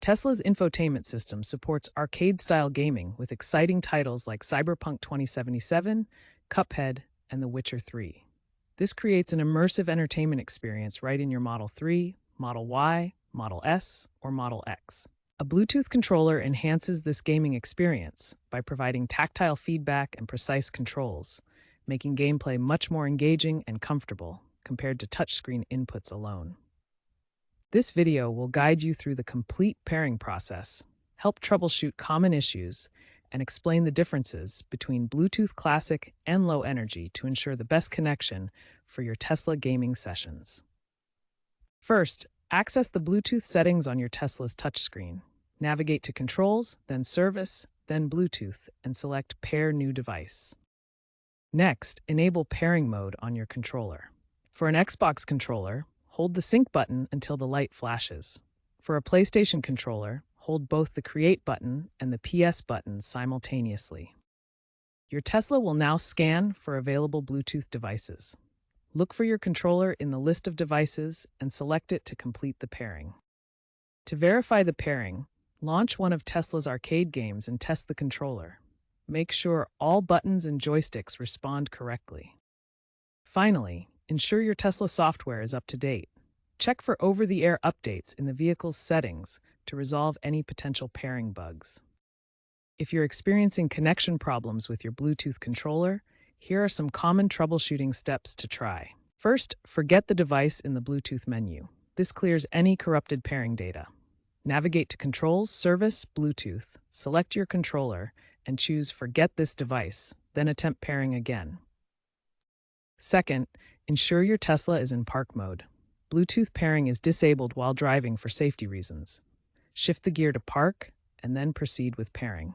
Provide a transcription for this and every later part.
Tesla's infotainment system supports arcade-style gaming with exciting titles like Cyberpunk 2077, Cuphead, and The Witcher 3. This creates an immersive entertainment experience right in your Model 3, Model Y, Model S, or Model X. A Bluetooth controller enhances this gaming experience by providing tactile feedback and precise controls, making gameplay much more engaging and comfortable compared to touchscreen inputs alone. This video will guide you through the complete pairing process, help troubleshoot common issues, and explain the differences between Bluetooth Classic and Low Energy to ensure the best connection for your Tesla gaming sessions. First, access the Bluetooth settings on your Tesla's touchscreen. Navigate to Controls, then Service, then Bluetooth, and select Pair New Device. Next, enable pairing mode on your controller. For an Xbox controller, hold the sync button until the light flashes. For a PlayStation controller, hold both the Create button and the PS button simultaneously. Your Tesla will now scan for available Bluetooth devices. Look for your controller in the list of devices and select it to complete the pairing. To verify the pairing, launch one of Tesla's arcade games and test the controller. Make sure all buttons and joysticks respond correctly. Finally, ensure your Tesla software is up to date. Check for over-the-air updates in the vehicle's settings to resolve any potential pairing bugs. If you're experiencing connection problems with your Bluetooth controller, here are some common troubleshooting steps to try. First, forget the device in the Bluetooth menu. This clears any corrupted pairing data. Navigate to Controls, Service, Bluetooth, select your controller, and choose Forget this device, then attempt pairing again. Second, ensure your Tesla is in park mode. Bluetooth pairing is disabled while driving for safety reasons. Shift the gear to park, and then proceed with pairing.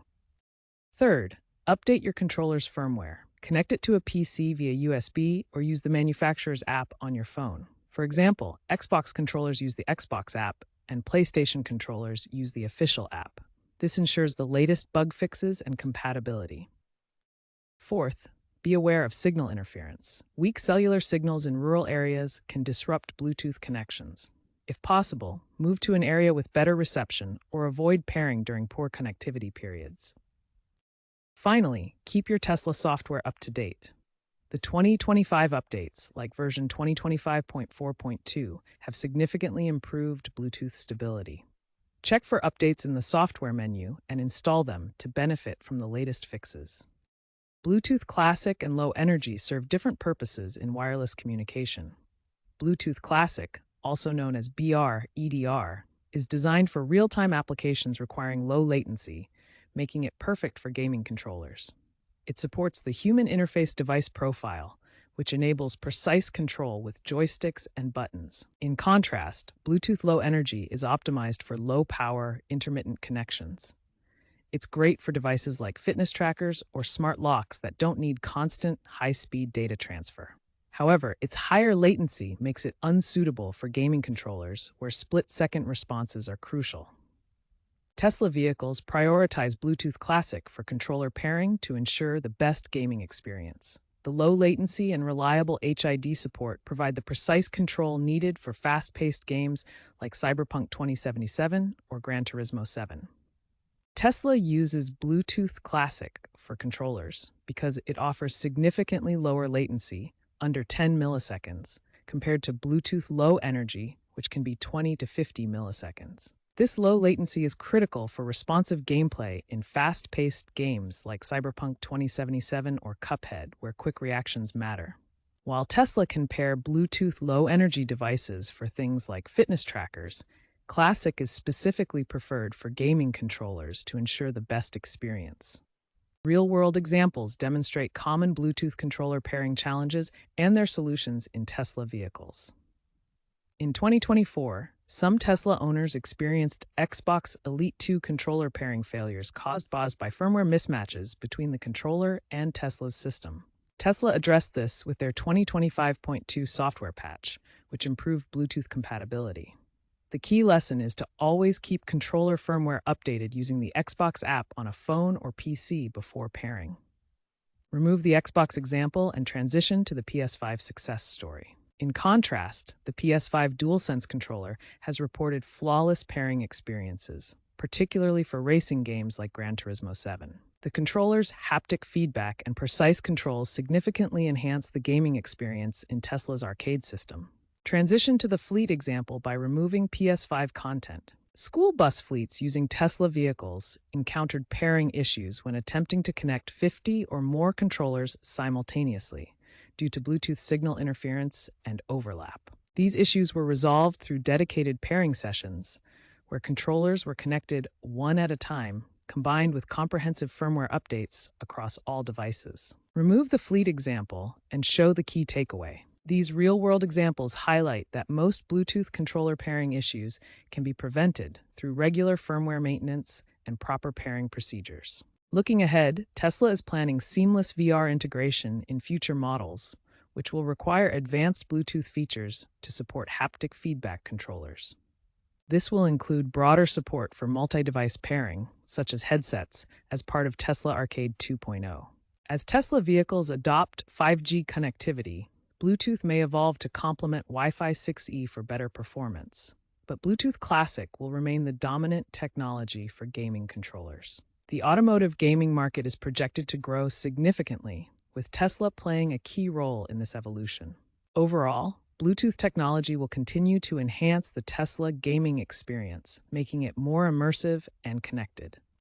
Third, update your controller's firmware. Connect it to a PC via USB or use the manufacturer's app on your phone. For example, Xbox controllers use the Xbox app, and PlayStation controllers use the official app. This ensures the latest bug fixes and compatibility. Fourth, be aware of signal interference. Weak cellular signals in rural areas can disrupt Bluetooth connections. If possible, move to an area with better reception or avoid pairing during poor connectivity periods. Finally, keep your Tesla software up to date. The 2025 updates, like version 2025.4.2, have significantly improved Bluetooth stability. Check for updates in the software menu and install them to benefit from the latest fixes. Bluetooth Classic and Low Energy serve different purposes in wireless communication. Bluetooth Classic, also known as BR/EDR, is designed for real-time applications requiring low latency, making it perfect for gaming controllers. It supports the Human Interface Device Profile, which enables precise control with joysticks and buttons. In contrast, Bluetooth Low Energy is optimized for low-power, intermittent connections. It's great for devices like fitness trackers or smart locks that don't need constant, high-speed data transfer. However, its higher latency makes it unsuitable for gaming controllers where split-second responses are crucial. Tesla vehicles prioritize Bluetooth Classic for controller pairing to ensure the best gaming experience. The low latency and reliable HID support provide the precise control needed for fast-paced games like Cyberpunk 2077 or Gran Turismo 7. Tesla uses Bluetooth Classic for controllers because it offers significantly lower latency, under 10 milliseconds, compared to Bluetooth Low Energy, which can be 20 to 50 milliseconds. This low latency is critical for responsive gameplay in fast-paced games like Cyberpunk 2077 or Cuphead, where quick reactions matter. While Tesla can pair Bluetooth Low Energy devices for things like fitness trackers, Classic is specifically preferred for gaming controllers to ensure the best experience. Real-world examples demonstrate common Bluetooth controller pairing challenges and their solutions in Tesla vehicles. In 2024, some Tesla owners experienced Xbox Elite 2 controller pairing failures caused by firmware mismatches between the controller and Tesla's system. Tesla addressed this with their 2025.2 software patch, which improved Bluetooth compatibility. The key lesson is to always keep controller firmware updated using the Xbox app on a phone or PC before pairing. Remove the Xbox example and transition to the PS5 success story. In contrast, the PS5 DualSense controller has reported flawless pairing experiences, particularly for racing games like Gran Turismo 7. The controller's haptic feedback and precise controls significantly enhance the gaming experience in Tesla's arcade system. Transition to the fleet example by removing PS5 content. School bus fleets using Tesla vehicles encountered pairing issues when attempting to connect 50 or more controllers simultaneously due to Bluetooth signal interference and overlap. These issues were resolved through dedicated pairing sessions, where controllers were connected one at a time, combined with comprehensive firmware updates across all devices. Remove the fleet example and show the key takeaway. These real-world examples highlight that most Bluetooth controller pairing issues can be prevented through regular firmware maintenance and proper pairing procedures. Looking ahead, Tesla is planning seamless VR integration in future models, which will require advanced Bluetooth features to support haptic feedback controllers. This will include broader support for multi-device pairing, such as headsets, as part of Tesla Arcade 2.0. As Tesla vehicles adopt 5G connectivity, Bluetooth may evolve to complement Wi-Fi 6E for better performance, but Bluetooth Classic will remain the dominant technology for gaming controllers. The automotive gaming market is projected to grow significantly, with Tesla playing a key role in this evolution. Overall, Bluetooth technology will continue to enhance the Tesla gaming experience, making it more immersive and connected.